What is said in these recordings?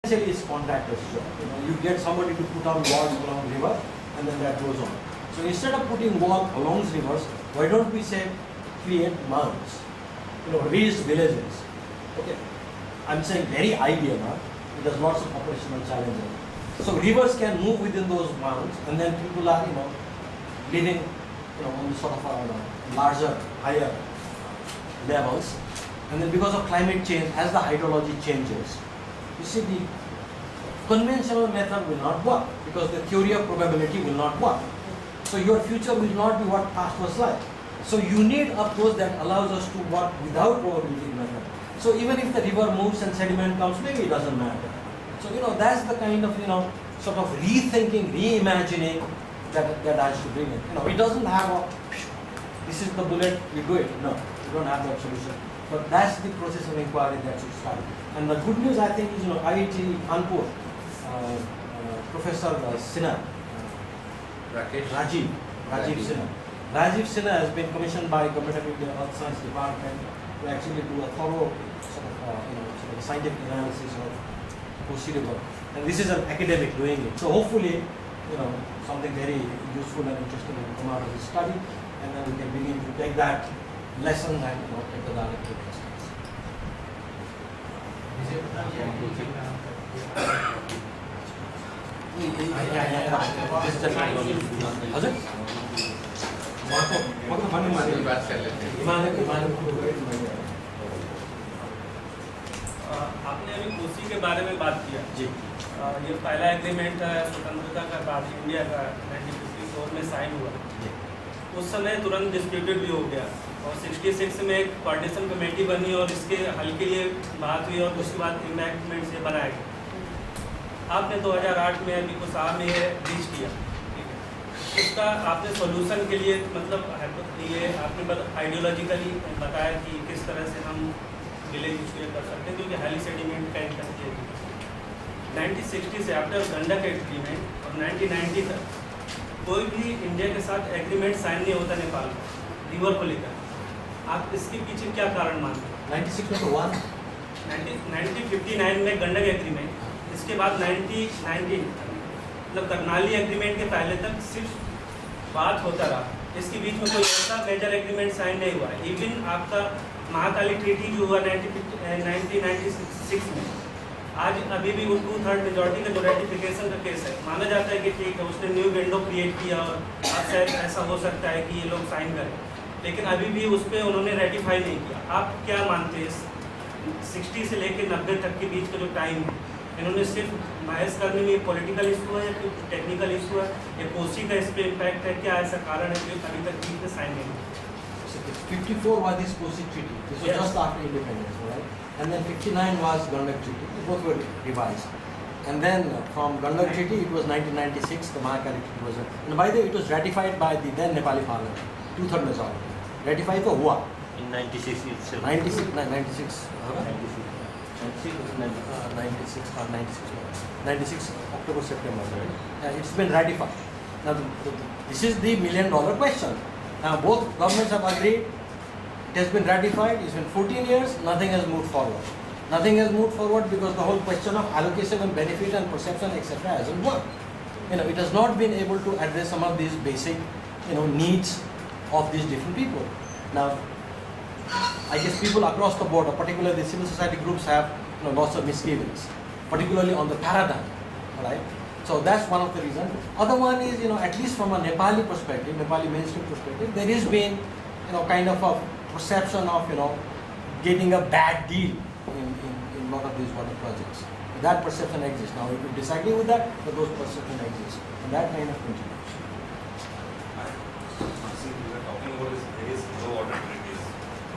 essentially is contractor's job. You get somebody to put on walls along river, and then that goes on. So instead of putting wall along rivers, why don't we say create mounds, raised villages? Okay, I'm saying very ideal, huh? There's lots of operational challenges. So rivers can move within those mounds, and then people are living on sort of larger, higher levels. And then because of climate change, as the hydrology changes, you see the conventional method will not work because the theory of probability will not work. So your future will not be what past was like. So you need a approach that allows us to work without probability method. So even if the river moves and sediment comes, maybe it doesn't matter. So that's the kind of sort of rethinking, reimagining that I should bring in. It doesn't have this is the bullet, we do it. No, you don't have that solution. But that's the process of inquiry that should start. And the good news, I think, is IIT Kanpur, Professor Sinha, Rajiv Sinha. Rajiv Sinha has been commissioned by Government of India Earth Science Department to actually do a thorough sort of scientific analysis of Kosi River. And this is an academic doing it. So hopefully, something very useful and interesting will come out of this study, and then we can begin to take that lesson and take the direct questions. आपने अभी कोसी के बारे में बात किया जी। ये पहला agreement स्वतंत्रता का बाद इंडिया का 1954 में साइन हुआ। उस समय तुरंत डिस्प्यूटेड भी हो गया और 66 में एक पार्टीशन कमेटी बनी और इसके हल के लिए बात हुई और उसके बाद इनैक्टमेंट से बनाया गया। आपने 2008 में अभी कुछ साल में रीच किया, उसका आपने सॉल्यूशन के लिए मतलब ये आपने आइडियोलॉजिकली बताया कि किस तरह से हम विलेज क्रिएट कर सकते हैं, क्योंकि हाईली सेडिमेंट का इंटेंट है। 1960 से आफ्टर गंडक एग्रीमेंट और 1990 तक कोई भी इंडिया के साथ एग्रीमेंट साइन नहीं होता नेपाल का रिवर को लेकर। आप इसके पीछे क्या कारण मानते हैं? 1959 में गंडक एग्रीमेंट, इसके बाद 1919 मतलब करनाली एग्रीमेंट के पहले तक सिर्फ बात होता रहा। इसके बीच में कोई ऐसा मेजर एग्रीमेंट साइन नहीं हुआ। इवन आपका महाकाली ट्रीटी जो हुआ 1996 में, आज अभी भी वो 2/3 मेजॉरिटी का जो रेटिफिकेशन का केस है, माना जाता है कि ठीक है उसने न्यू विंडो क्रिएट किया और अब शायद ऐसा हो सकता है कि ये लोग साइन करें, लेकिन अभी भी उस पर उन्होंने रेटिफाई नहीं किया। आप क्या मानते हैं 60 से लेकर 90 तक के बीच का जो टाइम है, इन्होंने सिर्फ महज करने में पॉलिटिकल इशू है या फिर टेक्निकल इशू है या कोसी का इस पर इम्पैक्ट है? क्या ऐसा कारण है कि अभी तक चीज में साइन नहीं हुआ? 54 was this Kosi Treaty. This was just after independence, right? And then 59 was Gandak Treaty. Both were revised. And then from Gandak Treaty, it was 1996. The Mahakali Treaty was, and by the way, it was ratified by the then Nepali Parliament, 2/3 majority. Ratified to हुआ in 96 itself. 96 or 96 October September. Right? It's been ratified. Now this is the $1 million question. Now both governments have agreed. It has been ratified. It's been 14 years. Nothing has moved forward. Nothing has moved forward because the whole question of allocation and benefit and perception, etc., hasn't worked. It has not been able to address some of these basic, needs of these different people. Now, I guess people across the board, particularly the civil society groups, have lots of misgivings, particularly on the paradigm, right? So that's one of the reasons. Other one is, at least from a Nepali perspective, Nepali mainstream perspective, there has been, kind of a perception of, getting a bad deal in a lot of these water projects. That perception exists. Now, if you disagree with that, but those perceptions exist. And that kind of continues. See, we were talking about various low water treaties,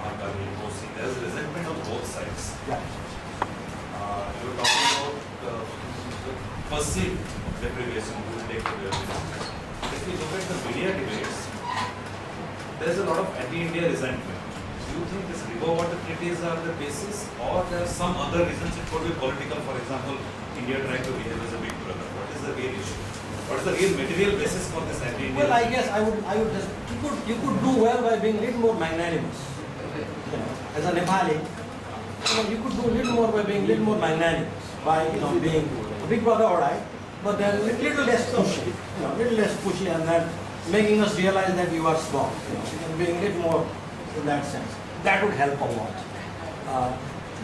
Mahakali, Kosi. There's resentment on both sides. Yeah. You were talking about the perceived deprivation who will take the real. If you look at the media debates, there's a lot of anti-India resentment. Do you think these river water treaties are the basis, or there are some other reasons? It could be political, for example, India trying to behave as a big brother. What is the real issue? What is the real material basis for this anti-India? Well, I guess I would just, you could do well by being a little more magnanimous. As a Nepali, you could do a little more by being a little more magnanimous. by being a big brother, all right, but then little less pushy, little less pushy, and then making us realize that you are small, being a little more in that sense. That would help a lot.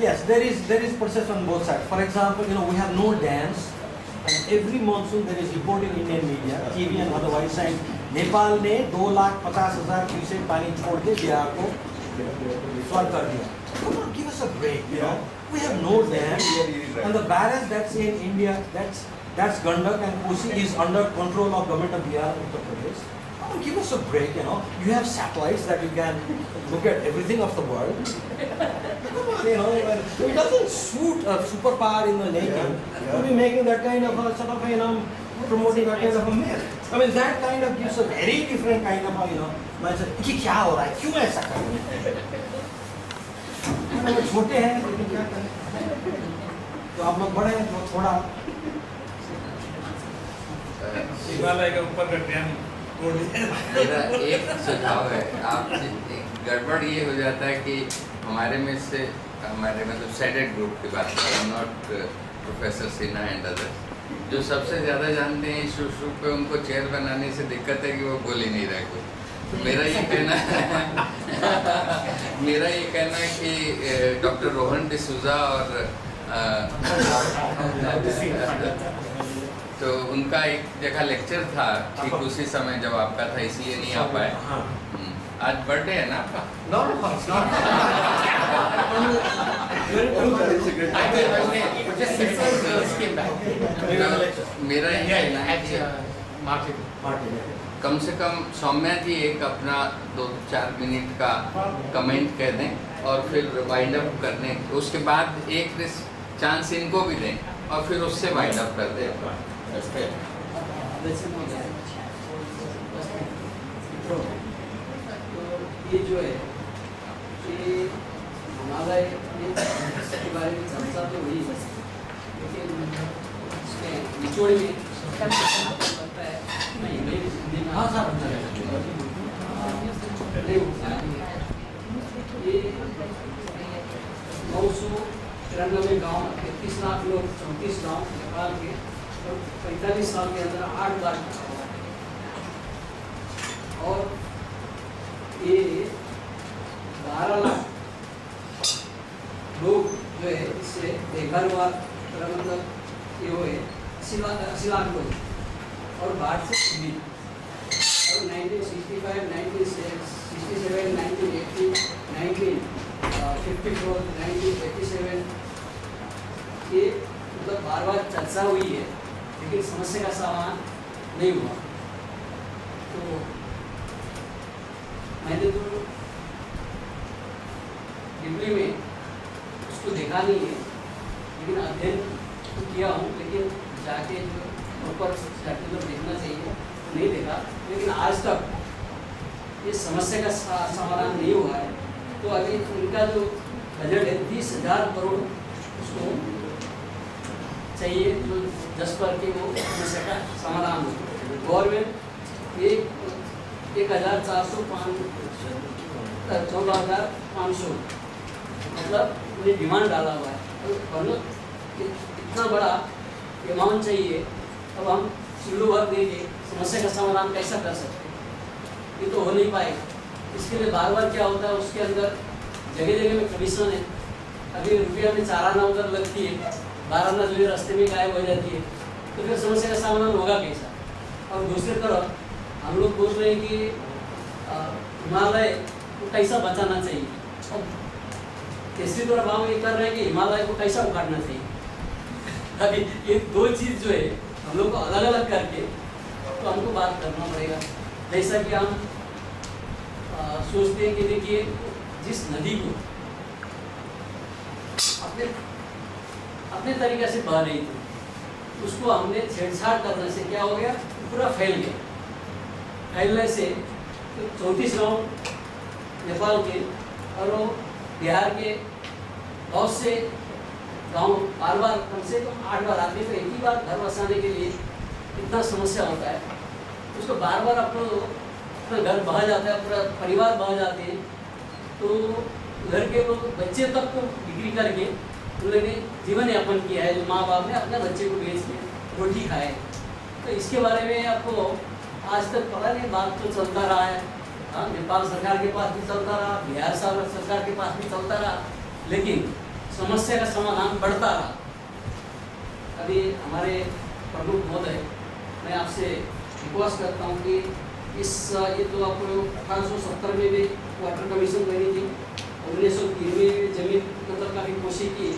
Yes, there is process on both sides. For example, we have no dams, and every monsoon there is report in Indian media, TV and otherwise, saying Nepal ने 2,50,000 cusec पानी छोड़ के बिहार को flood कर दिया. Come on, give us a break. We have no dam, and the barrage that's in India, that's Gandak and Kosi is under control of government of Bihar and Uttar Pradesh. Come on, give us a break. You have satellites that you can look at everything of the world. It doesn't suit a superpower in the nation to be making that kind of a sort of promoting that kind of a myth. I mean, that kind of gives a very different kind of mindset. कि क्या हो रहा है, क्यों ऐसा कर रहे हैं? वो छोटे हैं लेकिन क्या करें? तो आप लोग बड़े हैं तो थोड़ा हिमालय के ऊपर का डैम मेरा एक सुझाव है, आप गड़बड़ ये हो जाता है कि हमारे में से हमारे मतलब सेडेड ग्रुप की बात कर रहा हूँ, not professor Sinha and others, जो सबसे ज़्यादा जानते हैं इस इशू पे, उनको चेयर बनाने से दिक्कत है कि वो बोल ही नहीं रहे कुछ। तो मेरा ये कहना है कि डॉक्टर रोहन डिसूजा और तो उनका एक जगह लेक्चर था ठीक उसी समय जब आपका था, इसलिए नहीं आ पाए। आज बर्थडे है ना आपका? No, मेरा ये कहना है कि कम से कम सौम्या जी एक अपना 2-4 मिनट का कमेंट कह दें और फिर वाइंड अप कर दें, उसके बाद एक चांस इनको भी दें और फिर उससे वाइंड अप कर दें। ये जो है ये हिमालय के बारे में चर्चा तो हुई, लेकिन इसमें निचोड़ में लगता है ये 993 गाँव, 31 लाख लोग, 34 गाँव नेपाल के, और 45 साल के अंदर 8 बार, और ये 12 लाख लोग जो है इससे बेघर हुआ, मतलब ये हुए 80 लाख लोग, और बाढ़ से पीड़ित, और 1965, 1967, 1980, 1954, 1987 ये मतलब बार चर्चा हुई है, लेकिन समस्या का समाधान नहीं हुआ। तो मैंने तो डिप्ली में उसको देखा नहीं है, लेकिन अध्ययन तो किया हूँ, लेकिन जाके जो ऊपर सर्टिफिकेट देखना चाहिए नहीं देखा, लेकिन आज तक ये समस्या का समाधान नहीं हुआ है। तो अभी उनका जो बजट है 20,000 करोड़ उसको चाहिए, जो 10 पर के वो समस्या का समाधान हो। गवर्नमेंट 14,500 मतलब उन्हें डिमांड डाला हुआ है, मतलब इतना बड़ा अमाउंट चाहिए, अब हम सिल्लू भर देंगे समस्या का समाधान कैसा कर सकते हैं? ये तो हो नहीं पाएगा। इसके लिए बार बार क्या होता है, उसके अंदर जगह जगह में कमीशन है, अभी रुपया में चाराना उधर लगती है, 12 जो रास्ते में गायब हो जाती है, तो फिर समस्या का समाधान होगा कैसा? और दूसरी तरफ हम लोग बोल रहे हैं कि हिमालय को कैसा बचाना चाहिए, और तीसरी तरफ हम ये कर रहे हैं कि हिमालय को कैसा उखाड़ना चाहिए। अभी ये दो चीज़ जो है हम लोग को अलग अलग करके तो हमको बात करना पड़ेगा। जैसा कि हम सोचते हैं कि देखिए जिस नदी को अपने तरीके से बह रही थी, उसको हमने छेड़छाड़ करने से क्या हो गया, पूरा फैल गया। फैलने से 34 गाँव नेपाल के और वो बिहार के बहुत से गाँव बार बार कम से कम 8 बार आदमी को एक ही बार घर बसाने के लिए इतना समस्या होता है, उसको बार बार अपना घर बहा जाता है, पूरा परिवार बहा जाते हैं, तो घर के लोग बच्चे तक को बिक्री करके उन्होंने जीवन यापन किया है, जो माँ बाप ने अपने बच्चे को बेच के रोटी खाए। तो इसके बारे में आपको आज तक पता नहीं, बात तो चलता रहा है। हाँ, नेपाल सरकार के पास भी चलता रहा, बिहार सरकार के पास भी चलता रहा, लेकिन समस्या का समाधान बढ़ता रहा। अभी हमारे प्रमुख महोदय, मैं आपसे रिक्वेस्ट करता हूँ कि ये तो आपको 1870 में भी वाटर कमीशन बनी थी, 1903 में भी जमीन मतलब काफ़ी कोशिश की,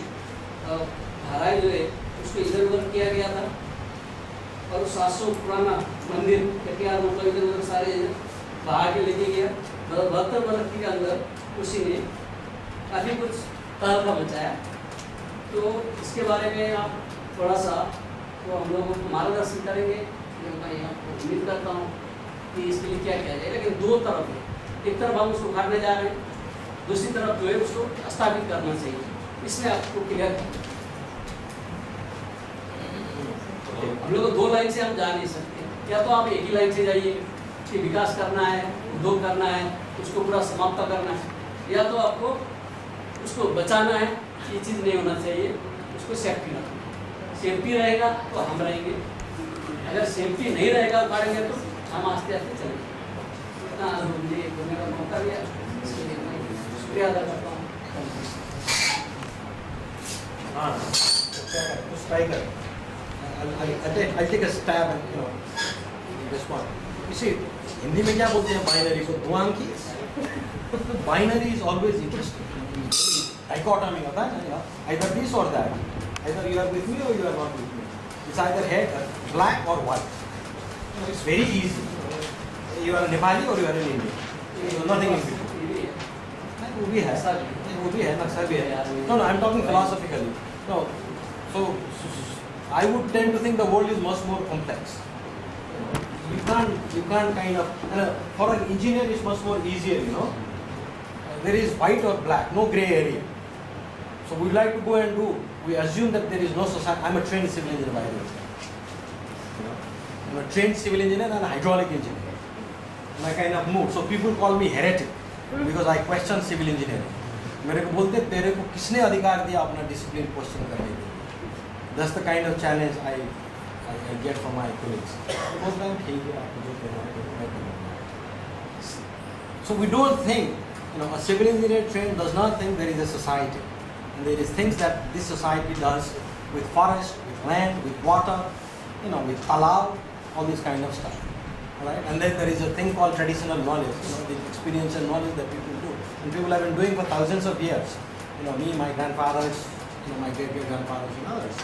धाराएँ जो है उसको इधर उधर किया गया था, और 700 पुराना मंदिर कटियार मतलब इधर उधर सारे बहा के लेके गया। 72 वर्ष के अंदर उसी ने काफ़ी कुछ तहलका मचाया। तो इसके बारे में आप थोड़ा सा तो हम लोगों को मार्गदर्शन करेंगे। मैं आपको उम्मीद करता हूँ कि इसके लिए क्या किया जाए, लेकिन दो तरफ है, एक तरफ हम उसको उखाड़ने जा रहे हैं, दूसरी तरफ जो है उसको स्थापित करना चाहिए। इसमें आपको क्लियर हम लोग दो लाइन से हम जा नहीं सकते। या तो आप एक ही लाइन से जाइए कि विकास करना है, उद्योग करना है, उसको पूरा समाप्त करना है, या तो आपको उसको बचाना है, ये चीज़ नहीं होना चाहिए, उसको सेफ्टी रखना। सेफ्टी रहेगा तो हम रहेंगे, अगर सेफ्टी नहीं रहेगा उखाड़ेंगे तो हम आस्ते आस्ते चलेंगे। इतना मुझे बोलने का मौका दिया, इसके लिए मैं शुक्रिया अदा करता हूँ। हाँ, कुछ ट्राई कर। I'll take a stab at this one. You see, Hindi में क्या बोलते हैं बाइनरी को? दो अंकी। Binary is always interesting. Dichotomy होता है ना, either this or that. Either you are with me or you are not with me. It's either black or white. It's very easy. You are a Nepali or you are an Indian. So nothing in between. वो भी है, नक्शा भी है। No, I'm talking philosophically. No, so I would tend to think the world is much more complex. You can't kind of, for an engineer it's much more easier, you know. There is white or black, no gray area. So we like to go and do, we assume that there is no society. I'm a trained civil engineer by the way. You know, I'm a trained civil engineer and a hydraulic engineer. And I kind of move. So people call me heretic because I question civil engineering. मेरे को बोलते तेरे को किसने अधिकार दिया अपना discipline question करने के लिए? That's the kind of challenge I get from my colleagues. बोलता हूँ ठीक है, आपको जो कहना है मैं करूँगा. So we don't think, you know, a civil engineer trained does not think there is a society, and there is things that this society does with forest, with land, with water, you know, with talab, all this kind of stuff, right? And then there is a thing called traditional knowledge, you know, the experiential knowledge that people do, and people have been doing for thousands of years. You know, me, my grandfathers, you know, my great-great-grandfathers and others.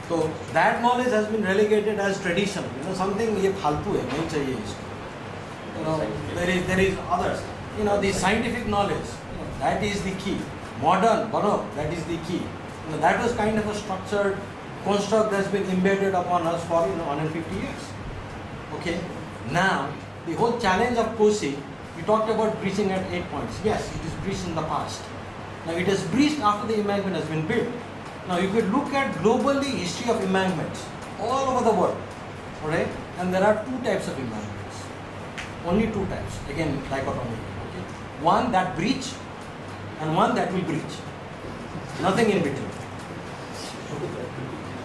So that knowledge has been relegated as tradition. You know, something ये फालतू है, नहीं चाहिए इसको. You know, there is others. You know, the scientific knowledge, you know, that is the key. Modern, bano, that is the key. You know, that was kind of a structured construct that's been embedded upon us for 150 years. Okay. Now the whole challenge of Kosi, we talked about breaching at 8 points. Yes, it is breached in the past. Now it is breached after the embankment has been built. Now you could look at globally history of embankments all over the world, alright? And there are two types of embankments. Only two types. Again, dichotomy. Okay? One that breach and one that will breach. Nothing in between.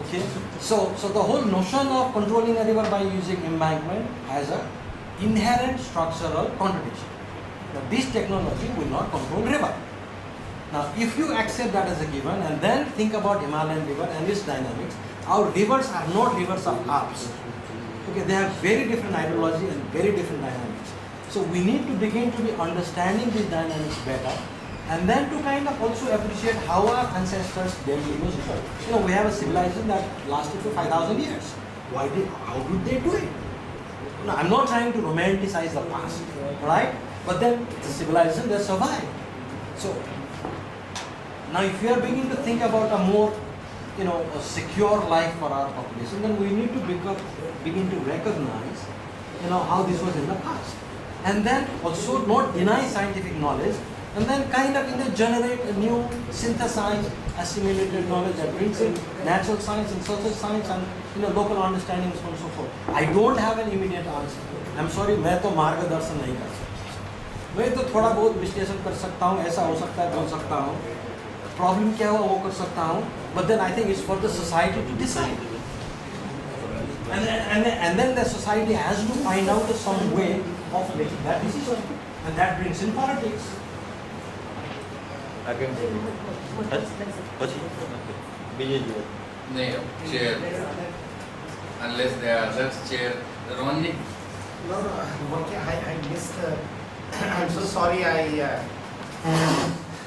Okay? So the whole notion of controlling a river by using embankment has a inherent structural contradiction. Now this technology will not control river. Now, if you accept that as a given and then think about Himalayan river and its dynamics, our rivers are not rivers of Alps. Okay, they have very different hydrology and very different dynamics. So we need to begin to be understanding these dynamics better, and then to kind of also appreciate how our ancestors dealt with those rivers. You know, we have a civilization that lasted for 5,000 years. How did they do it? No, I'm not trying to romanticize the past, right? But then it's a civilization that survived. So now if we are beginning to think about a more, you know, a secure life for our population, then we need to begin to recognize, you know, how this was in the past. And then also not deny scientific knowledge, and then kind of generate a new synthesized, assimilated knowledge that brings in natural science and social science and, you know, local understanding and so on and so forth. I don't have an immediate answer. I'm sorry, मैं तो मार्गदर्शन नहीं कर सकता. मैं तो थोड़ा बहुत विश्लेषण कर सकता हूँ, ऐसा हो सकता है, बोल सकता हूँ. प्रॉब्लम क्या हुआ वो कर सकता हूँ, but then I think it's for the society to decide. And then the society has to find out some way of making that decision, and that brings in politics. नहीं chair unless there are others chair Rohan ji. No, okay, I missed the. I'm so sorry.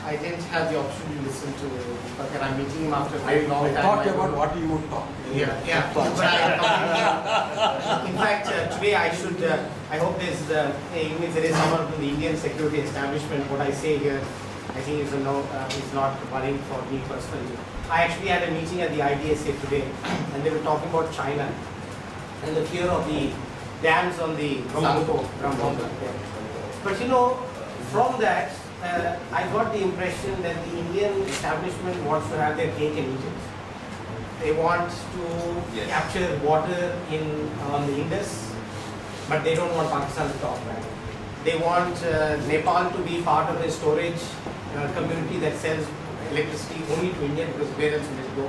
I didn't have the option to listen to Deepak, and I'm meeting him after a very long I time. thought about what you would talk. Yeah. But in fact, today I should. I hope there's even if there is someone from the Indian security establishment, what I say here, I think is a no. Is not worrying for me personally. I actually had a meeting at the IDSA today, and they were talking about China and the fear of the dams on the Brahmaputra. But you know, from that, I got the impression that the Indian establishment wants to have their cake and eat it. They want to Yes. capture water on the Indus, but they don't want Pakistan to talk about it. They want Nepal to be part of a storage community that sells electricity only to India, because where else will it go?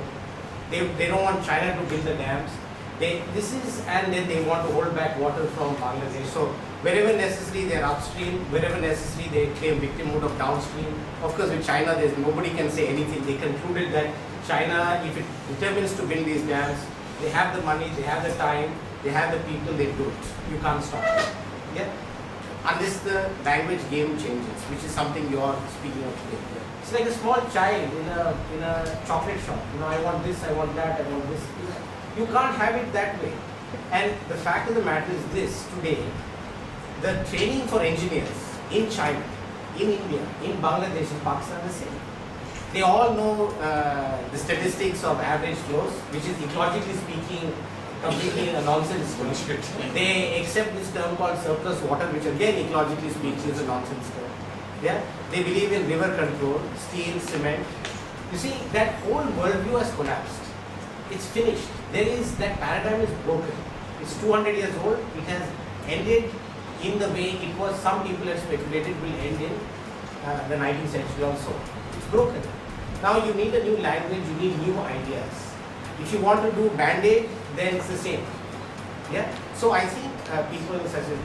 They don't want China to build the dams. And then they want to hold back water from Bangladesh. So wherever necessary, they're upstream. Wherever necessary, they claim victimhood of downstream. Of course, with China, nobody can say anything. They concluded that China, if it determines to build these dams, they have the money, they have the time, they have the people, they do it. You can't stop it. Yeah? Unless the language game changes, which is something you're speaking of today. It's like a small child in a chocolate shop. You know, I want this, I want that, I want this. You can't have it that way. And the fact of the matter is this: today, the training for engineers in China, in India, in Bangladesh, in Pakistan are the same. They all know the statistics of average flows, which is ecologically speaking completely a nonsense bullshit. They accept this term called surplus water, which again ecologically speaking is a nonsense term. Yeah? They believe in river control, steel, cement. You see, that whole worldview has collapsed. It's finished. That paradigm is broken. It's 200 years old. It has ended in the way it was. Some people have speculated will end in the 19th century also. It's broken. Now you need a new language. You need new ideas. If you want to do Band-Aid, then it's the same. Yeah. So I think people such as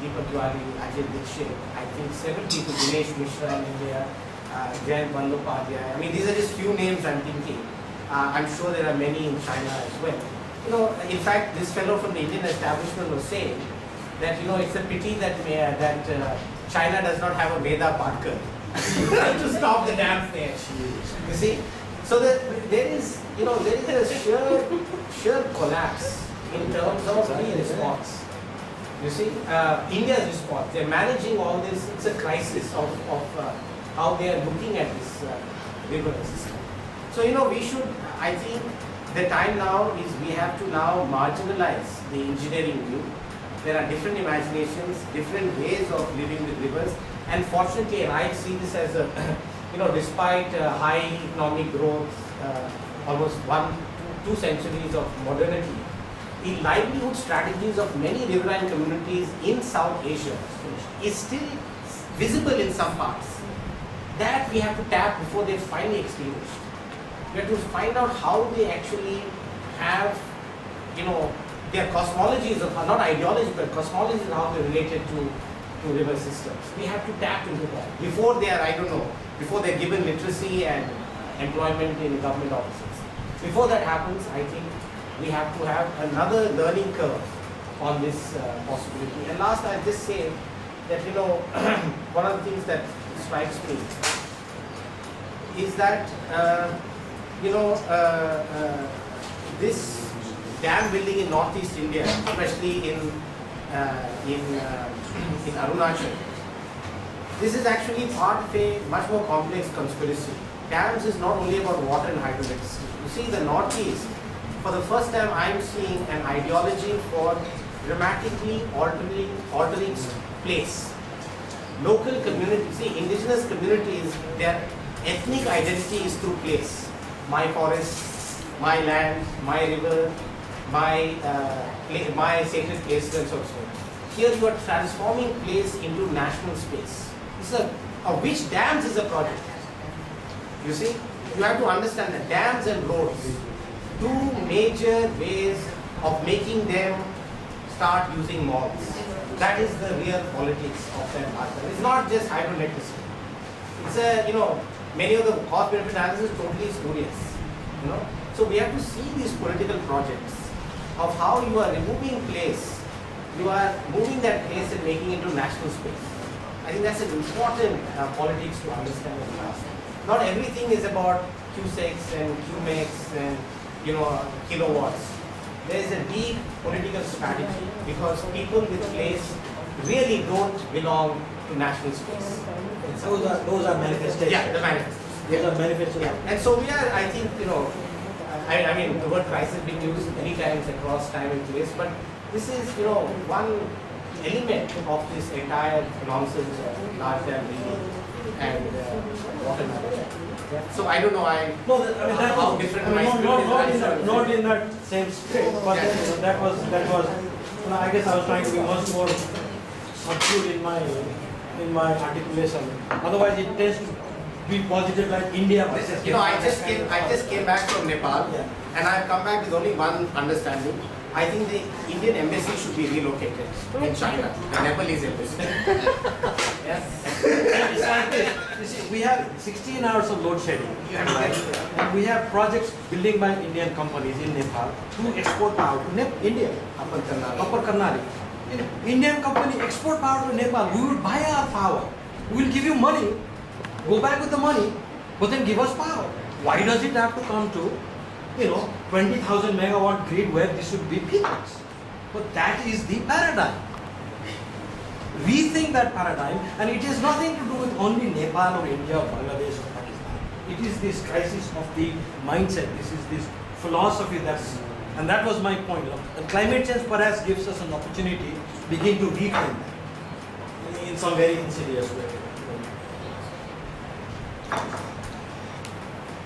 Deepak Tiwari, Ajay Dikshit, I think several people, Dinesh Mishra in India, Jayant Bandyopadhyay. I mean, these are just few names I'm thinking. I'm sure there are many in China as well. You know, in fact, this fellow from the Indian establishment was saying that, you know, it's a pity that China does not have a Veda Patkar to stop the dams there. You see? So there is a sheer collapse in terms of the response. You see, India's response, they're managing all this. It's a crisis of how they are looking at this river system. So, you know, I think the time now is we have to now marginalize the engineering view. There are different imaginations, different ways of living with rivers. And fortunately, and I see this as a, you know, despite high economic growth, almost 2 centuries of modernity, the livelihood strategies of many riverine communities in South Asia is still visible in some parts. That we have to tap before they finally extinguished. We have to find out how they actually have, you know, their cosmologies, not ideology, but cosmology is how they're related to river systems. We have to tap into that before they are, before they're given literacy and employment in government offices. Before that happens, I think we have to have another learning curve on this possibility. And last, I'll just say that, you know, one of the things that strikes me is that, this dam building in northeast India, especially in Arunachal, this is actually part of a much more complex conspiracy. Dams is not only about water and hydroelectricity. You see, the northeast, for the first time, I am seeing an ideology for dramatically altering place. Local communities, see, indigenous communities, their ethnic identity is through place. My forest, my land, my river, my sacred places, and so on. Here you are transforming place into national space. This is which dams is a project? You see, you have to understand that dams and roads, two major ways of making them start using malls. That is the real politics of that matter. It's not just hydroelectricity. It's many of the cost benefit analysis is totally spurious. So we have to see these political projects of how you are removing place, you are moving that place and making it into national space. I think that's an important politics to understand in the past. Not everything is about Q6 and Qmax and kilowatts. There is a deep political strategy because people with place really don't belong to national space. Those are manifestations. Yeah, the manifestos. Those are manifestations. Yeah. And so we are, I think, I mean, the word crisis has been used many times across time and place, but this is, one element of this entire nonsense of large dam building and water management. So I don't know, No, I mean, that how was different I mean, my spirit not in that same spirit, but Yeah. that was. I guess I was trying to be much more subdued in my articulation. Otherwise, it tends to be positive like India versus. I just came back from Nepal, Yeah. and I've come back with only one understanding. I think the Indian embassy should be relocated in China, the Nepalese embassy. Yeah. It's like this. You see, we have 16 hours of load shedding, right? And we have projects building by Indian companies in Nepal to export power to India, Upper Karnataka. Upper Karnataka. Indian company export power to Nepal. We will buy our power. We will give you money, go back with the money, but then give us power. Why does it have to come to 20,000 megawatt grid where this should be peanuts? But that is the paradigm. Rethink that paradigm, and it has nothing to do with only Nepal or India or Bangladesh or Pakistan. It is this crisis of the mindset. This is this philosophy and that was my point. And climate change perhaps gives us an opportunity to begin to reclaim that in some very insidious way.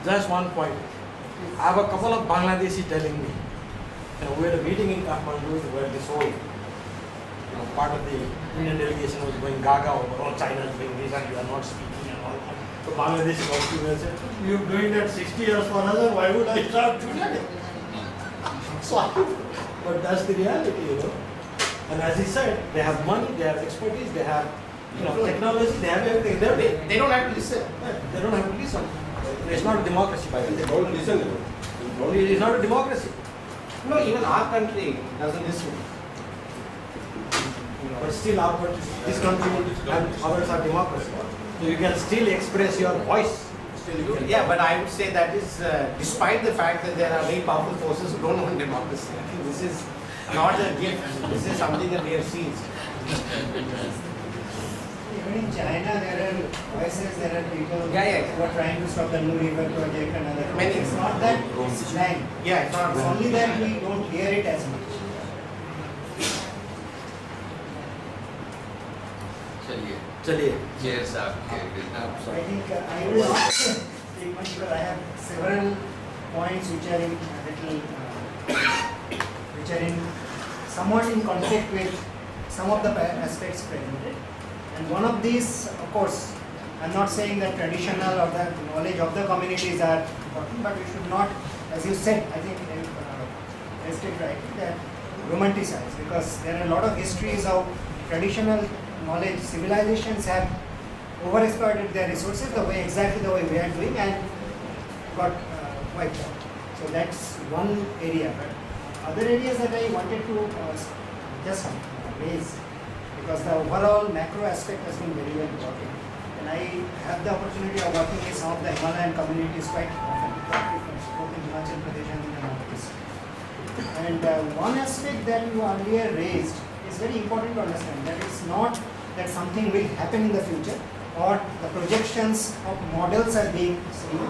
Just one point. I have a couple of Bangladeshi telling me, we had a meeting in Kathmandu where this whole part of the Indian delegation was going gaga over, China is doing this and you are not speaking and all that. So Bangladeshi also said, you're doing that 60 years for another, why would I start today? But that's the reality, And as he said, they have money, they have expertise, they have technology, they have everything. They don't have to listen. They don't have to listen. It's not a democracy, by the way. They don't listen. It is not a democracy. No, even our country doesn't listen. But still our country, this country and others are democracy. So you can still express your voice. Yeah, but I would say that is despite the fact that there are very powerful forces who don't want democracy. I think this is not a gift. This is something that we have seized. Even in China, there are voices, there are people who are trying to stop the New River project and other Many. projects. It's not that it's blind. Yeah, it's not It's only that we don't hear it as much. चलिए chair साहब के I think I will not take much because I have several points which are in somewhat in conflict with some of the aspects presented. And one of these, of course, I'm not saying that traditional or the knowledge of the communities are important, but we should not, as you said, I think raised it right, that romanticize, because there are a lot of histories of traditional knowledge. Civilizations have overexploited their resources exactly the way we are doing and got wiped out. So that's one area. But other areas that I wanted to just raise, because the overall macro aspect has been very, very important. And I have the opportunity of working with some of the Himalayan communities quite often, both in Himachal Pradesh and in the Northeast. And one aspect that you earlier raised is very important to understand, that it's not that something will happen in the future or the projections of models are being seen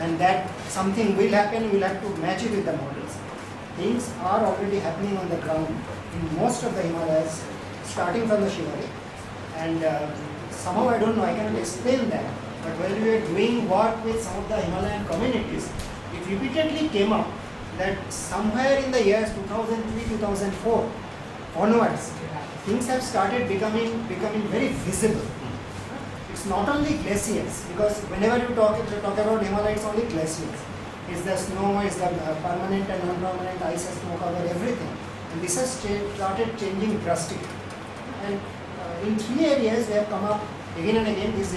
and that something will happen, we'll have to match it with the models. Things are already happening on the ground in most of the Himalayas, starting from the Shivalik. And somehow I don't know, I cannot explain that, but when we were doing work with some of the Himalayan communities, it repeatedly came up that somewhere in the years 2003-2004 onwards, things have started becoming very visible. it's not only glaciers, because whenever you talk about Himalaya, it's only glaciers. It's the snow, it's the permanent and non-permanent ice and snow cover, everything. And this has started changing drastically. And in 3 areas we have come up again and again, this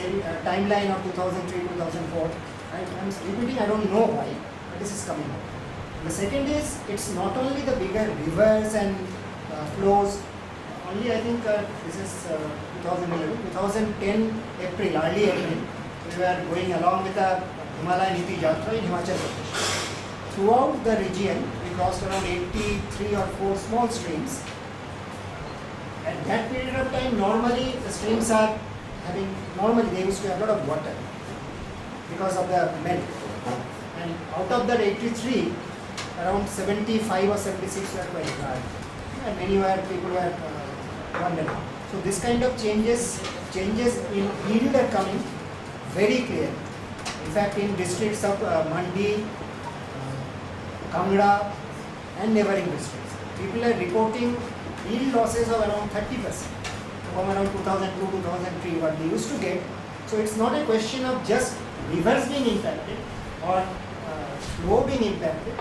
timeline of 2003, 2004. I'm repeating, I don't know why, but this is coming up. The second is, it's not only the bigger rivers and flows, only I think this is 2011, 2010 April, early April, we were going along with the Himalaya Niti Yatra in Himachal Pradesh. Throughout the region, we crossed around 83 or 4 small streams. At that period of time, normally the streams are having, normally they used to have a lot of water because of the melt. And out of that 83, around 75 or 76 were quite dry. And many people were wandering. So this kind of changes in yield are coming very clear. In fact, in districts of Mandi, Kangra and neighboring districts, people are reporting yield losses of around 30% from around 2002, 2003 what they used to get. So it's not a question of just rivers being impacted or flow being impacted.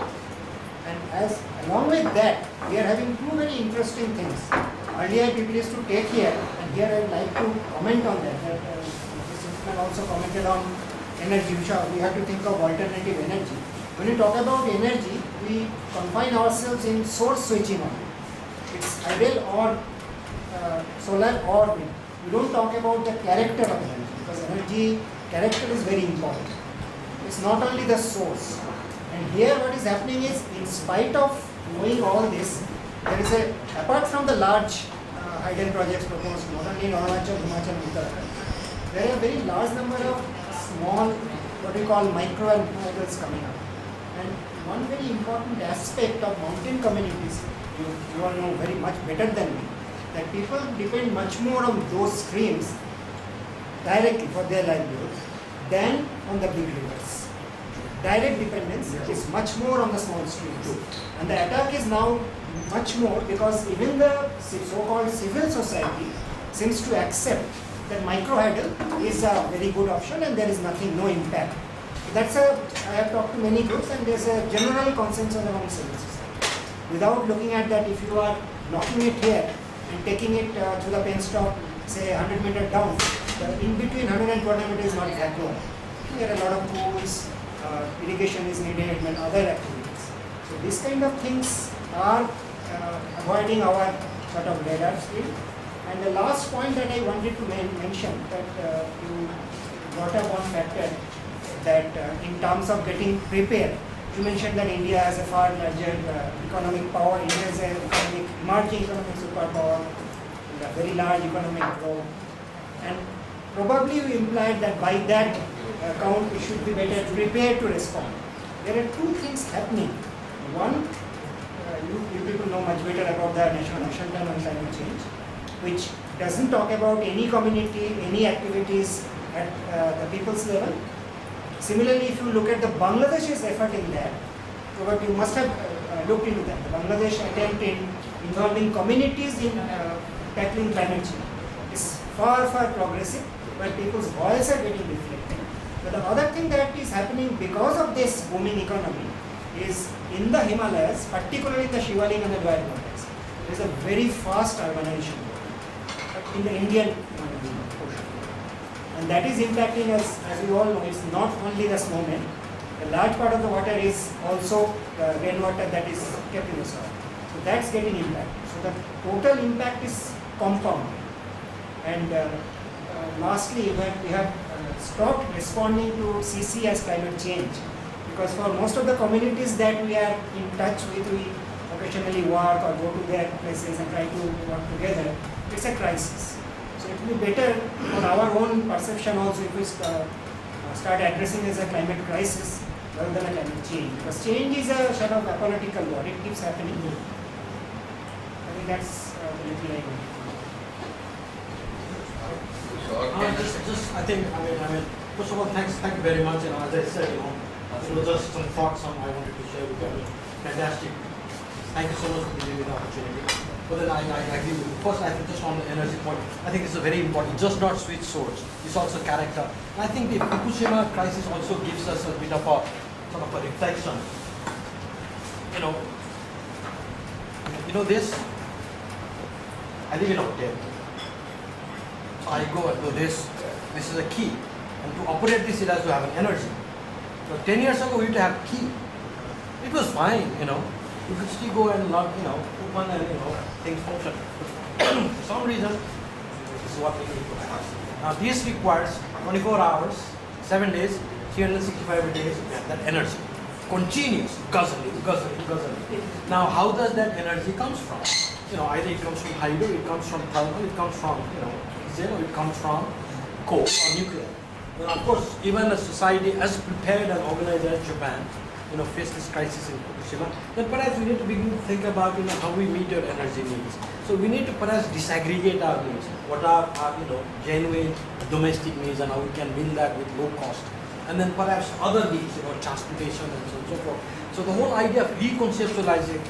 And as along with that, we are having 2 very interesting things. Earlier people used to take here, and here I would like to comment on that. Mr. Simpson also commented on energy. We have to think of alternative energy. When we talk about energy, we confine ourselves in source switching on. It's ideal or solar or wind. We don't talk about the character of energy, because energy character is very important. It's not only the source. And here what is happening is, in spite of knowing all this, there is apart from the large hydel projects proposed, not only in Arunachal, Himachal and Uttarakhand, there are a very large number of small, what we call micro and hydels coming up. And one very important aspect of mountain communities, you all know very much better than me, that people depend much more on those streams directly for their livelihood than on the big rivers. Direct dependence is much more on the small streams. And the attack is now much more because even the so-called civil society seems to accept that microhydel is a very good option and there is nothing, no impact. I have talked to many groups and there's a general consensus among civil society. Without looking at that, if you are knocking it here and taking it to the penstock, say 100 meters down, the in between 100 and 200 meters is not that long. There are a lot of pools, irrigation is needed and other activities. So these kind of things are avoiding our sort of radar screen. And the last point that I wanted to mention, that you brought up one factor, that in terms of getting prepared, you mentioned that India has a far larger economic power. India is an emerging economic superpower, with a very large economic growth. And probably you implied that by that account we should be better prepared to respond. There are 2 things happening. One, you people know much better about the National Action Plan on Climate Change, which doesn't talk about any community, any activities at the people's level. Similarly, if you look at the Bangladesh's effort in that, probably you must have looked into that. The Bangladesh attempt in involving communities in tackling climate change is far, far progressive, where people's voices are getting reflected. But the other thing that is happening because of this booming economy is in the Himalayas, particularly in the Shivaling and the Lower Mountains, there is a very fast urbanization in the Indian portion. And that is impacting us, as we all know, it's not only the snowmen. A large part of the water is also the rainwater that is kept in the soil. So that's getting impacted. So the total impact is compound. And lastly, we have stopped responding to CC as climate change, because for most of the communities that we are in touch with, we occasionally work or go to their places and try to work together. It's a crisis. So it will be better for our own perception also if we start addressing as a climate crisis rather than a climate change. Because change is a sort of apolitical word. It keeps happening. I think that's the little I want. First of all, thank you very much. As I said, just some thoughts I wanted to share with you. Fantastic. Thank you so much for giving me the opportunity. But then I agree with you. First, I think just on the energy point, I think it's a very important, just not switch swords. It's also character. And I think the Fukushima crisis also gives us a bit of a sort of a reflection. You know this? I live in a hotel. So I go and do this. This is a key. And to operate this, it has to have an energy. So 10 years ago, we used to have key. It was fine, You could still go and lock, open and, things function. For some reason, this is what we need to have. Now, this requires 24 hours, 7 days, 365 days, that energy. Continuous, guzzling. Now, how does that energy comes from? Either it comes from hydro, it comes from thermal, it comes from, diesel, or it comes from coal or nuclear. And of course, even a society as prepared and organized as Japan, face this crisis in Fukushima, then perhaps we need to begin to think about, how we meet your energy needs. So we need to perhaps disaggregate our needs. What are our, genuine domestic needs and how we can build that with low cost. And then perhaps other needs, transportation and so on and so forth. So the whole idea of reconceptualizing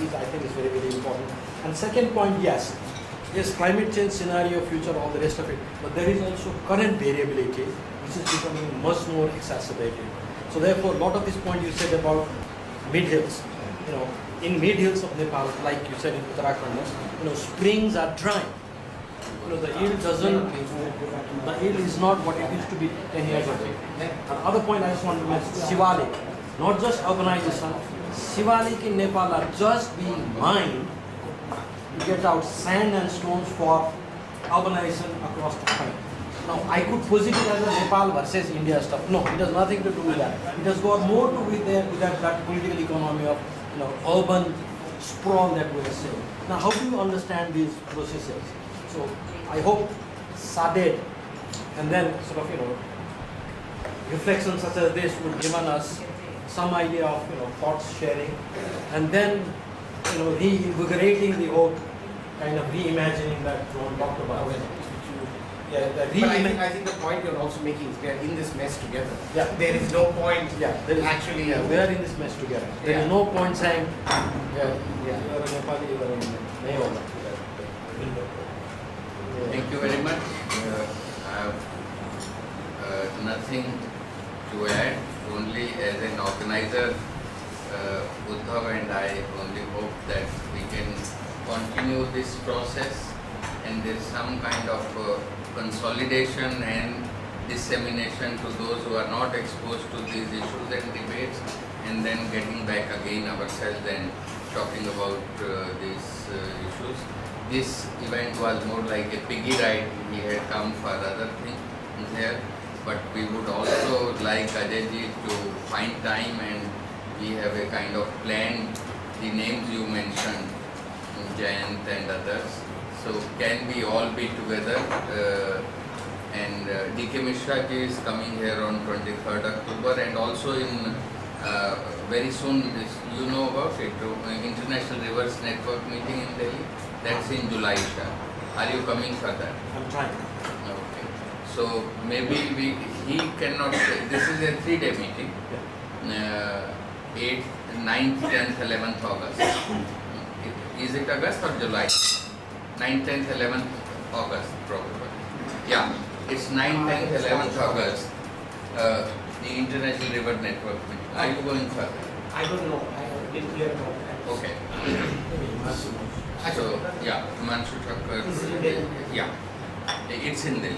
is I think is very, very important. And second point, yes, climate change scenario, future, all the rest of it. But there is also current variability, which is becoming much more exacerbated. So therefore, a lot of this point you said about mid-hills, in mid-hills of Nepal, like you said in Uttarakhand, springs are dry. The yield is not what it used to be 10 years ago. Another point I just want to mention, Shivalik, not just urbanization, Shivalik in Nepal are just being mined to get out sand and stones for urbanization across the country. Now, I could posit it as a Nepal versus India stuff. No, it has nothing to do with that. It has got more to do with that political economy of urban sprawl that we are saying. Now, how do you understand these processes? So, I hope SADED and then sort of reflections such as this would give us some idea of thoughts sharing, and then reinvigorating the whole kind of reimagining that Ron talked about. I think the point you're also making is we are in this mess together. Yeah. There is no point there is, actually. We are in this mess together. There is no point saying, you are a Nepali, you are a Nepali. Thank you very much. I have nothing to add. Only as an organizer, Uddhav and I only hope that we can continue this process and there's some kind of consolidation and dissemination to those who are not exposed to these issues and debates, and then getting back again ourselves and talking about these issues. This event was more like a piggy ride. We had come for other things here, but we would also like Ajayji to find time, and we have a kind of plan, the names you mentioned, Jayant and others. So can we all be together? And D.K. Mishra ji is coming here on 23rd October, and also in very soon, you know about it, International Rivers Network meeting in Delhi. That's in July, sir. Are you coming for that? I'm trying. Okay. So maybe he cannot, this is a 3-day meeting. 8th, 9th, 10th, 11th August. Is it August or July? 9th, 10th, 11th August probably. Yeah, it's 9th, 10th, 11th August. The International River Network meeting. Are you going for that? I don't know. I didn't hear about that. Okay. So, yeah, Himanshu Thakkar, yeah, it's in Delhi.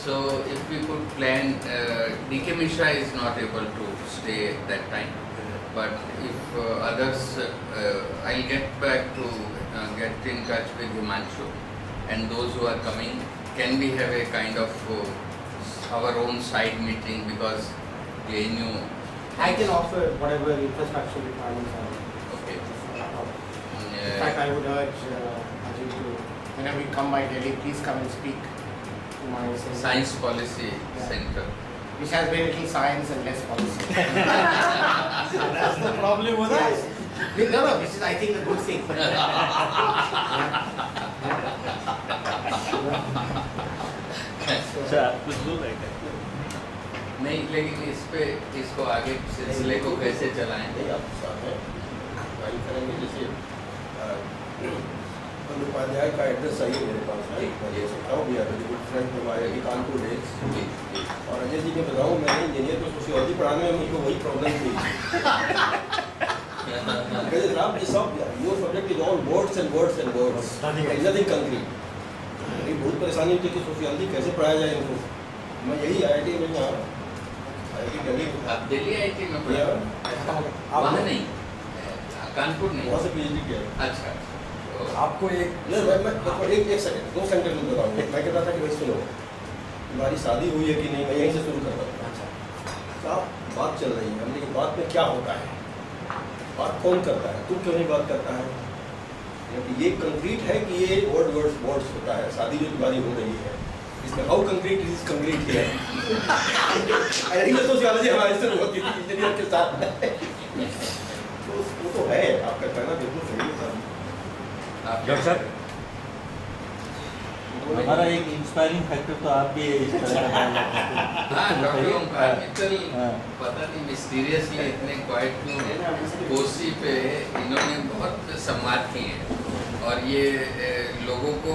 So, if we could plan, D.K. Mishra is not able to stay at that time, but if others, I'll get back to get in touch with Himanshu, and those who are coming, can we have a kind of our own side meeting, because the ANU... I can offer whatever infrastructure requirements are. Okay. In fact, I would urge Ajay to, whenever you come by Delhi, please come and speak to my center, Science Policy Center. which has very little science and less policy. That's the problem with us. No, this is, I think, a good thing. नहीं, लेकिन इस पे इसको आगे सिलसिले को कैसे चलाएं? फाइल करेंगे जैसे बंदोपाध्याय का एड्रेस चाहिए मेरे पास, मैं दे सकता हूँ। We are very good friend from IIT Kanpur days. और अजय जी को बताऊँ, मैंने इंजीनियर को सोशियोलॉजी पढ़ाने में मुझको वही प्रॉब्लम थी। साहब ये सब your subject is all words and words and words, nothing concrete. ये बहुत परेशानी होती है कि सोशियोलॉजी कैसे पढ़ाया जाए इनको। मैं यही IIT में यहाँ IIT दिल्ली आप दिल्ली IIT में पढ़ा? वहाँ नहीं, कानपुर नहीं, वहाँ से PhD किया। अच्छा। तो आपको एक एक सेकंड, 2 सेंटेंस में बताऊँ। मैं कहता था कि भाई सुनो, तुम्हारी शादी हुई है कि नहीं, मैं यहीं से शुरू करता हूँ। अच्छा, साहब बात चल रही है, हमने कि बात में क्या होता है, बात कौन करता है, तू क्यों नहीं बात करता है। ये कंक्रीट है कि ये वर्ड्स होता है। शादी जो तुम्हारी हो रही है, इसमें हाउ कंक्रीट इज कंक्रीट है। आई थिंक सोशियोलॉजी हमारे से होती है इंजीनियर के साथ। तो वो तो है, आपका कहना बिल्कुल सही है सर। डॉक्टर साहब, हमारा एक इंस्पायरिंग फैक्टर तो आप भी इस तरह का हाँ, डॉक्टर ओमकार मित्तल हाँ। पता नहीं मिस्टीरियसली इतने क्वाइट क्यों हैं। कोसी पे इन्होंने बहुत संवाद किए हैं और ये लोगों को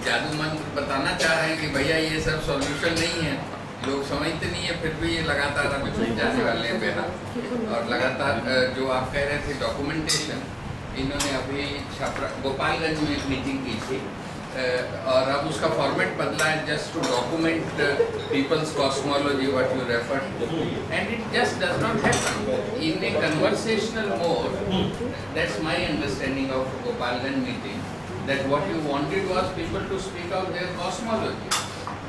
जादू मंत्र बताना चाह रहे हैं कि भैया ये सब सॉल्यूशन नहीं है। लोग समझते नहीं है, फिर भी ये लगातार अभी छूट जाने वाले हैं बेहद। और लगातार जो आप कह रहे थे डॉक्यूमेंटेशन, इन्होंने अभी छपरा गोपालगंज में एक मीटिंग की थी और अब उसका फॉर्मेट बदला है, just to document people's cosmology what you refer, and it just does not happen in a conversational mode. That's my understanding of Gopalganj meeting, that what you wanted was people to speak out their cosmology,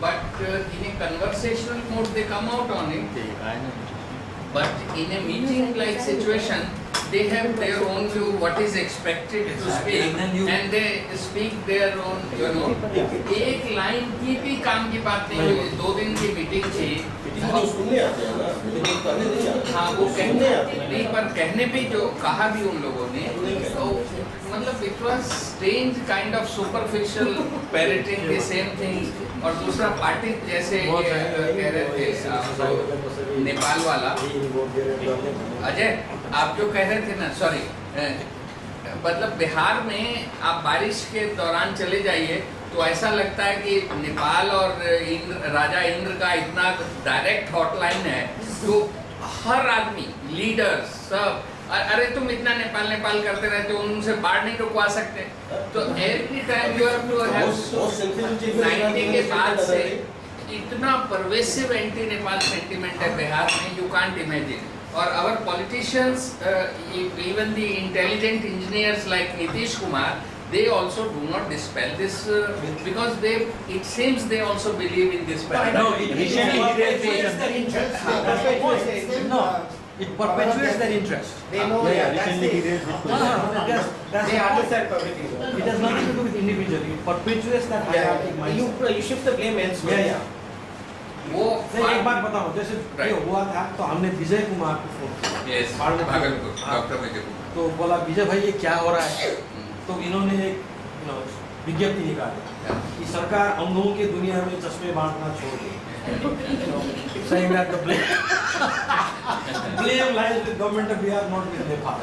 but in a conversational mode they come out on it, but in a meeting like situation they have their own view what is expected to speak, and they speak their own, you know. एक line की भी काम की बात नहीं हुई। 2 दिन की मीटिंग थी, सुनने आते हैं ना, कहने नहीं आते। हाँ वो कहने नहीं, पर कहने पे जो कहा भी उन लोगों ने, तो मतलब it was strange kind of superficial parroting the same thing. और दूसरा पार्टी जैसे कह रहे थे नेपाल वाला अजय, आप जो कह रहे थे ना, सॉरी, मतलब बिहार में आप बारिश के दौरान चले जाइए तो ऐसा लगता है कि नेपाल और राजा इंद्र का इतना डायरेक्ट हॉटलाइन है, तो हर आदमी, लीडर्स सब, अरे तुम इतना नेपाल करते रहते हो, उनसे बाढ़ नहीं रुकवा सकते। तो every time you have to have 90 के बाद से इतना परवेसिव एंटी नेपाल सेंटिमेंट है बिहार में, यू कांट इमेजिन। और our politicians, even the intelligent engineers like Nitish Kumar, they also do not dispel this because it seems they also believe in this paradigm. No, it perpetuates their interest. No, it perpetuates their interest. They know Yeah, that's recently he the- raised this No, question. That's they the point. understand perfectly. It has nothing to do with individual. It perpetuates that hierarchic mindset. You shift the blame elsewhere. Yeah. वो नहीं, एक बात बताओ, जैसे ये हुआ था तो हमने विजय कुमार को फोन किया। Yes, Bhagalpur, doctor Vijay Kumar. तो बोला विजय भाई ये क्या हो रहा है, तो इन्होंने एक विज्ञप्ति निकाली कि सरकार अंधों की दुनिया में चश्मे बांटना छोड़ दे। Saying that the blame lies with government of Bihar, not with Nepal.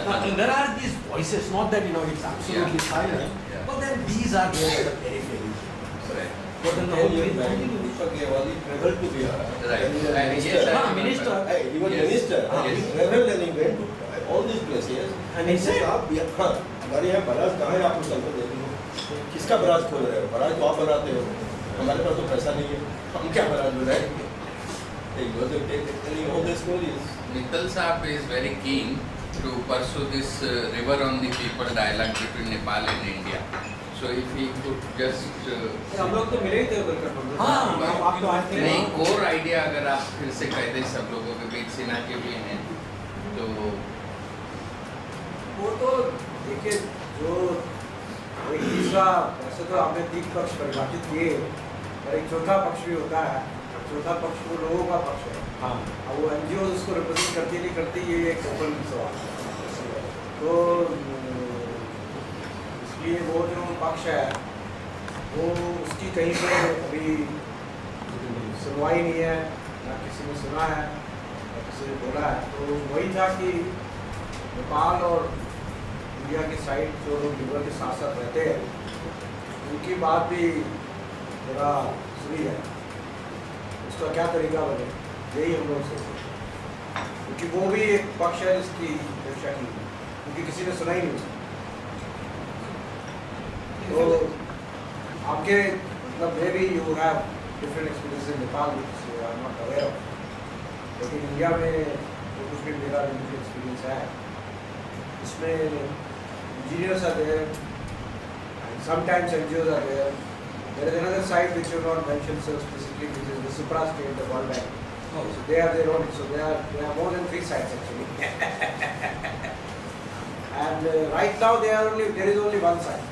Now, there are these voices, not that it's absolutely silent, but then these are there at the periphery. But then the whole thing Deepak Gayawali traveled to Bihar. Right. And he was And minister. yes, हाँ, minister. He was Yes. minister. He traveled and he went to all these places. And he said, आप हाँ, हमारे यहाँ barrage कहाँ है, आप उस संकट देते हो। किसका बराज खोल रहे हो? बराज तो आप बनाते हो, हमारे पास तो पैसा नहीं है, हम क्या बराज बनाएंगे? All the stories. Mittal Saab is very keen to pursue this river on the people dialogue between Nepal and India. So if he could just हम लोग तो मिले ही थे उधर का। हाँ, आप तो आए थे। नहीं, कोर आइडिया अगर आप फिर से कह दें सब लोगों के बीच सिन्हा के भी हैं तो वो तो देखिए, जो एक तीसरा, वैसे तो आपने 3 पक्ष परिभाषित किए और एक चौथा पक्ष भी होता है। चौथा पक्ष वो लोगों का पक्ष है। हाँ, अब वो NGO उसको रिप्रेजेंट करती नहीं करती, ये एक ओपन सवाल है। तो इसलिए वो जो पक्ष है वो उसकी कहीं पर अभी सुनवाई नहीं है, ना किसी ने सुना है ना किसी ने बोला है। तो वही था कि नेपाल और इंडिया की साइड जो लोग रिवर के साथ साथ रहते हैं उनकी बात भी थोड़ा सुनी है, उसका क्या तरीका बने यही हम लोग सोचते हैं, क्योंकि वो भी एक पक्ष है जिसकी अपेक्षा की क्योंकि किसी ने सुना ही नहीं उसको। तो आपके मतलब maybe you have different experience in Nepal which I am not aware of, लेकिन इंडिया में जो कुछ भी मेरा लिमिटेड एक्सपीरियंस है इसमें engineers are there and sometimes NGOs are there. There is another side which you not mentioned so specifically, which is the supra state, the World Bank. Oh. So they are their own. So there are more than 3 sides actually. And right now there is only one side.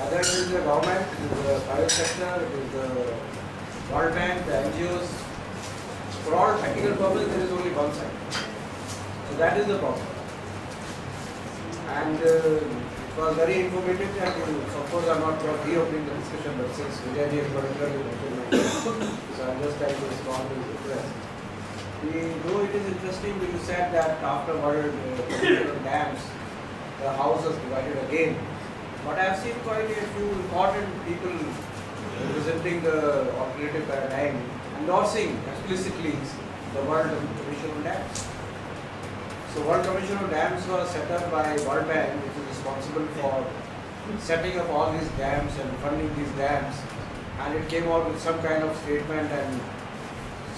Whether it is the government, it is the private sector, it is the World Bank, the NGOs. For all practical purposes, there is only one side. So that is the problem. And it was very informative and of course I am not reopening the discussion, but since Vijay has particularly mentioned my name, so I am just trying to respond to his request. Though it is interesting when you said that after world dams, the house was divided again. But I have seen quite a few important people representing the alternative paradigm endorsing explicitly the World Commission on Dams. So World Commission on Dams was set up by World Bank, which is responsible for setting up all these dams and funding these dams, and it came out with some kind of statement and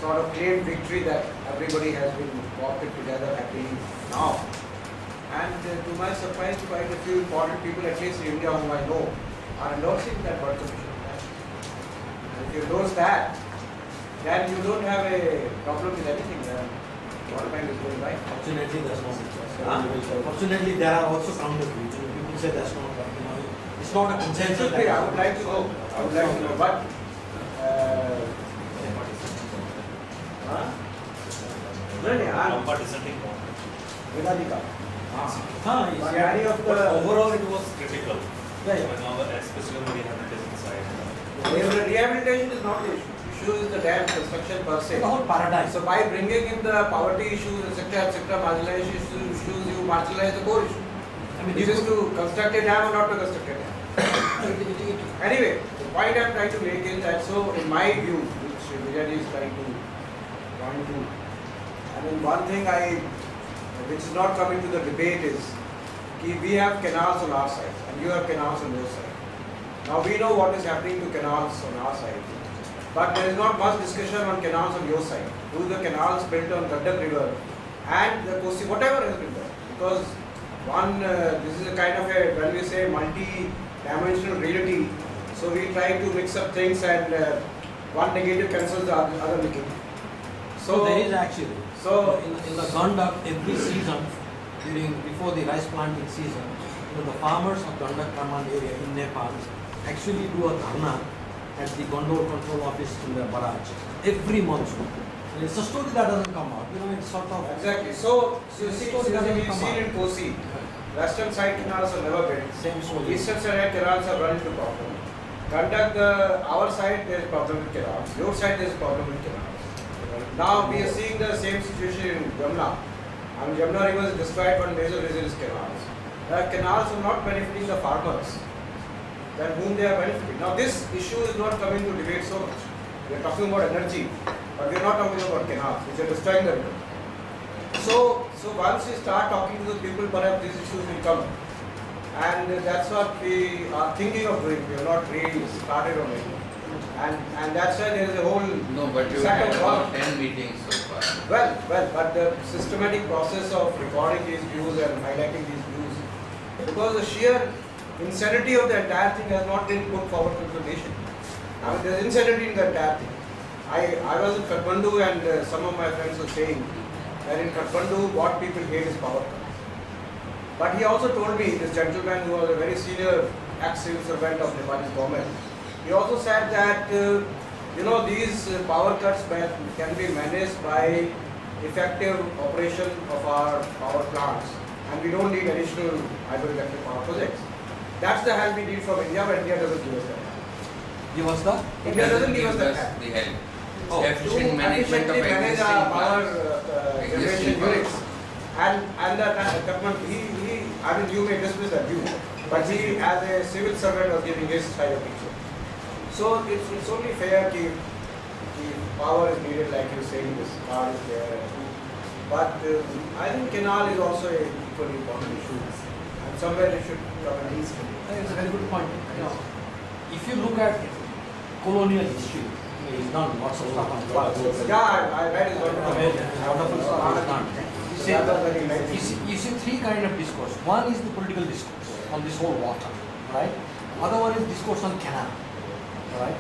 sort of claimed victory that everybody has been coopted together happily now. And to my surprise, quite a few important people, at least in India whom I know, are endorsing that World Commission on Dams. And if you endorse that, then you don't have a problem with anything. World Bank is going right. Fortunately, that's not. Fortunately, there are also counter views. People say that's not. It's not a consensus. I would like to know. But Lamba dissenting on. Vedadika. But Any of the overall it was critical. Yeah. Especially when we had the business side. rehabilitation is not the issue. Issue is the dam construction per se. The whole paradigm. So by bringing in the poverty issues, etc., marginalization issues, you marginalize the core issue. I mean, This is to construct a dam or not to construct a dam. Anyway, the point I am trying to make is that so in my view, which Vijay is trying to point to, I mean one thing which is not coming to the debate is we have canals on our side and you have canals on your side. Now we know what is happening to canals on our side, but there is not much discussion on canals on your side. Do the canals built on Gaddak River and the Kosi, whatever has been done, because this is a kind of a, when we say multi-dimensional reality, so we try to mix up things and one negative cancels the other negative. So there is actually. So in the Gandak every season before the rice planting season, the farmers of Gandak Kaman area in Nepal actually do a dharna at the Gondor Control Office in the barrage every monsoon. And it's a story that doesn't come out. It's sort of Exactly. So you see, we've seen in Kosi, western side canals are never built. same story. Eastern side canals are run into problem. Gandak, our side there is problem with canals. Your side there is problem with canals. Now we are seeing the same situation in Jamna. I mean, Jamna river is described one major reason is canals. The canals are not benefiting the farmers than whom they are benefiting. Now this issue is not coming to debate so much. We are talking about energy, but we are not talking about canals, which are destroying the river. So once we start talking to the people, perhaps these issues will come. And that's what we are thinking of doing. We have not really started on it. And that's why there is a whole No, but you set had of about work. 10 meetings so far. Well, but the systematic process of recording these views and highlighting these views, because the sheer insanity of the entire thing has not been put forward to the nation. I mean, there is insanity in the entire thing. I was in Kathmandu and some of my friends were saying that in Kathmandu what people hate is power cuts. But he also told me, this gentleman who was a very senior ex-civil servant of Nepalese government, he also said that these power cuts can be managed by effective operation of our power plants, and we don't need additional hydroelectric power projects. That's the help we need from India, but India doesn't give us that. Give us the India doesn't give us that help. The help. Oh, Efficient management of efficiently manage existing our power plants. generation Existing units. And the government, he I mean, you may dismiss that view, but he, as a civil servant, was giving his side of picture. So it's only fair that power is needed, like you saying, this power is there. But I think canal is also a equally important issue, and somewhere it should come at least. I think it's a very good point. You know, if you look at colonial history, he's done lots of stuff on the Yeah, I read his wonderful stuff he's done. You see three kind of discourse. One is the political discourse on this whole water, right? Other one is discourse on canal, right?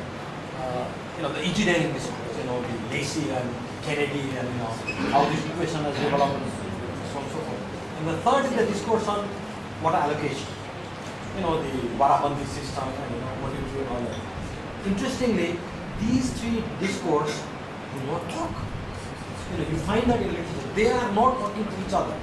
You know, the engineering discourse, you know, the Lacey and Kennedy and, you know, how this equation has developed and so on and so forth. And the third is the discourse on water allocation. You know, the Barabandi system and, you know, what you do and all that. Interestingly, these three discourse do not talk. You know, you find that in literature, they are not talking to each other.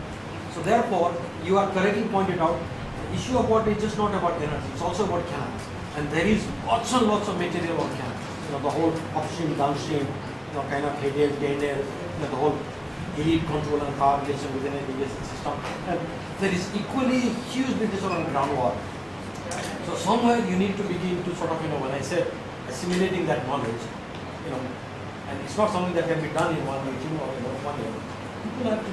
So therefore, you are correctly pointed out, the issue of water is just not about energy, it's also about canals. And there is lots and lots of material on canals. You know, the whole upstream, downstream, you know, kind of headed, tailed, you know, the whole heat control and power relation within a irrigation system. And there is equally huge literature on groundwater. So somewhere you need to begin to sort of, you know, when I said assimilating that knowledge, you know, and it's not something that can be done in 1 meeting or, you know, 1 year. People have to,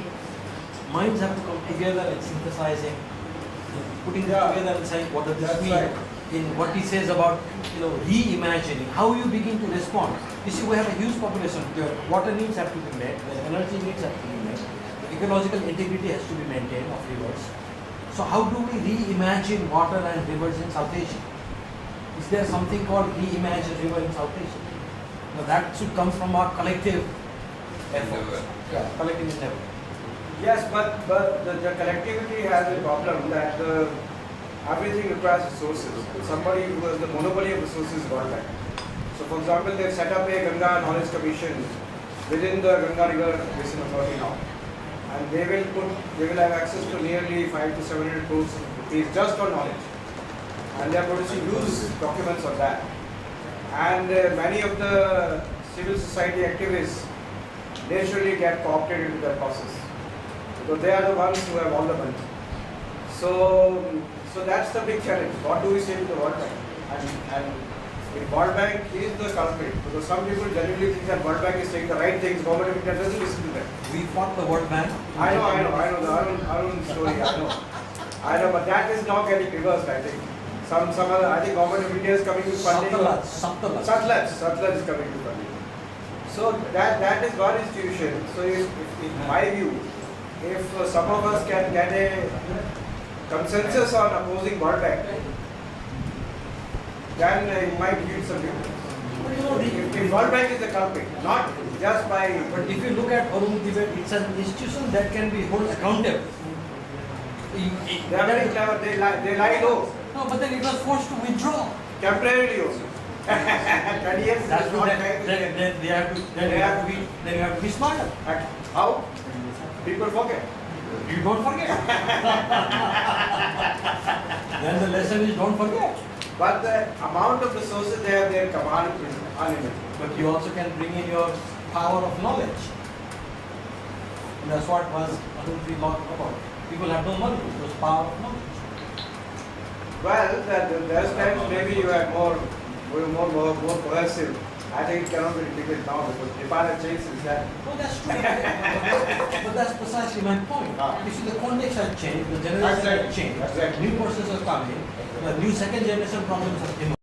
minds have to come together and synthesizing, you know, putting them together and saying, what does this mean? Right. In what he says about, you know, reimagining, how you begin to respond. You see, we have a huge population. The water needs have to be met, the energy needs have to be met, the ecological integrity has to be maintained of rivers. So how do we reimagine water and rivers in South Asia? Is there something called reimagine river in South Asia? Now that should come from our collective effort. Yeah, collective endeavor. Yes, but the collectivity has a problem that everything requires resources. Somebody who has the monopoly of resources is World Bank. So for example, they've set up a Ganga Knowledge Commission within the Ganga River Basin Authority now. And they will have access to nearly 500 to 700 crores rupees just on knowledge. And they are producing huge documents on that. And many of the civil society activists naturally get co-opted into that process. Because they are the ones who have all the money. So that's the big challenge. What do we say to the World Bank? And if World Bank is the culprit, because some people genuinely think that World Bank is saying the right things, government of India doesn't listen to them. We fought the World Bank. I know, the Arun story, I know, but that is now getting reversed, I think. Some other, I think government of India is coming to funding. Satluj is coming to funding. So that is one institution. So if in my view, if some of us can get a consensus on opposing World Bank, then it might yield some difference. If World Bank is the culprit, not just by... But if you look at Arun debate, it's an institution that can be held accountable. They are very clever, they lie low. No, but then it was forced to withdraw. Temporarily also. 20 years That's is what not they have to be smarter. How? People forget. You don't forget. Then the lesson is don't forget. But the amount of resources they have their command is unlimited. But you also can bring in your power of knowledge. And that's what was Arun 3 lot about. People have no money, it was power of knowledge. Well, there's times maybe you are more cohesive. I think it cannot be repeated now because Nepal has changed since then. Well, that's true. But that's precisely my point. You see, the context has changed, the generation has changed, Exactly. new persons are coming, the new second generation problems have emerged.